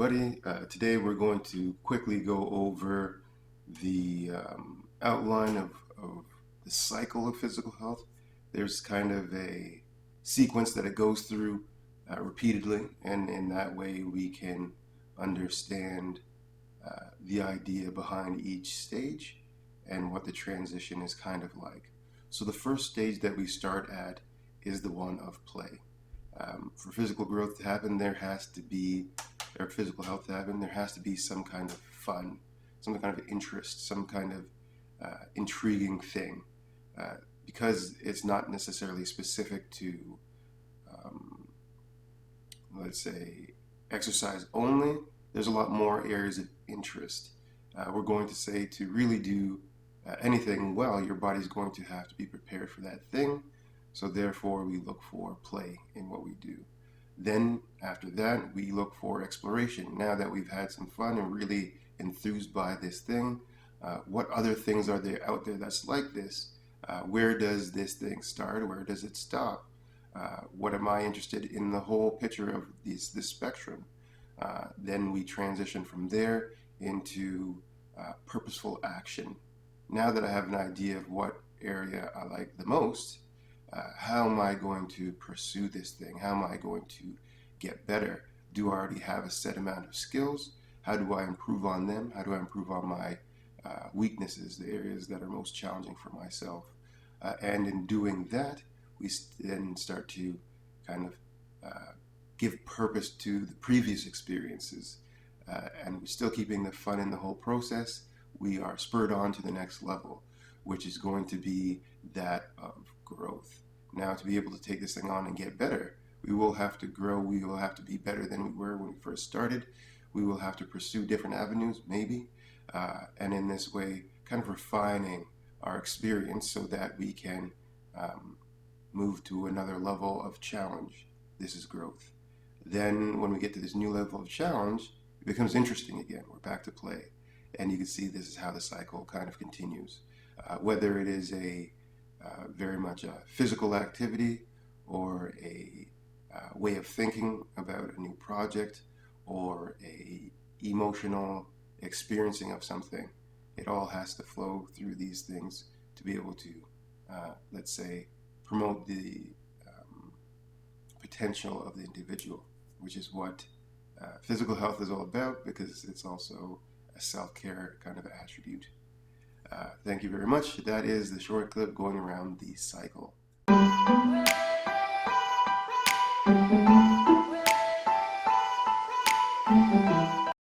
everybody. Today we're going to quickly go over the outline of the cycle of physical health. There's kind of a sequence that it goes through repeatedly, and in that way we can understand the idea behind each stage and what the transition is kind of like. So the first stage that we start at is the one of play. For physical growth to happen, or physical health to happen, there has to be some kind of fun, some kind of interest, some kind of intriguing thing. Because it's not necessarily specific to, let's say, exercise only, there's a lot more areas of interest. We're going to say to really do anything well, your body's going to have to be prepared for that thing. So therefore, we look for play in what we do. Then after that, we look for exploration. Now that we've had some fun and really enthused by this thing, what other things are there out there that's like this? Where does this thing start? Where does it stop? What am I interested in the whole picture of this spectrum? Then we transition from there into purposeful action. Now that I have an idea of what area I like the most, how am I going to pursue this thing? How am I going to get better? Do I already have a set amount of skills? How do I improve on them? How do I improve on my weaknesses, the areas that are most challenging for myself? And in doing that, we then start to kind of give purpose to the previous experiences. And we're still keeping the fun in the whole process. We are spurred on to the next level, which is going to be that of growth. Now, to be able to take this thing on and get better, we will have to grow. We will have to be better than we were when we first started. We will have to pursue different avenues, maybe, and in this way, kind of refining our experience so that we can move to another level of challenge. This is growth. Then, when we get to this new level of challenge, it becomes interesting again. We're back to play. And you can see this is how the cycle kind of continues. Whether it is very much a physical activity or a way of thinking about a new project or a emotional experiencing of something, it all has to flow through these things to be able to, let's say, promote the potential of the individual, which is what physical health is all about, because it's also a self-care kind of attribute. Thank you very much. That is the short clip going around the cycle.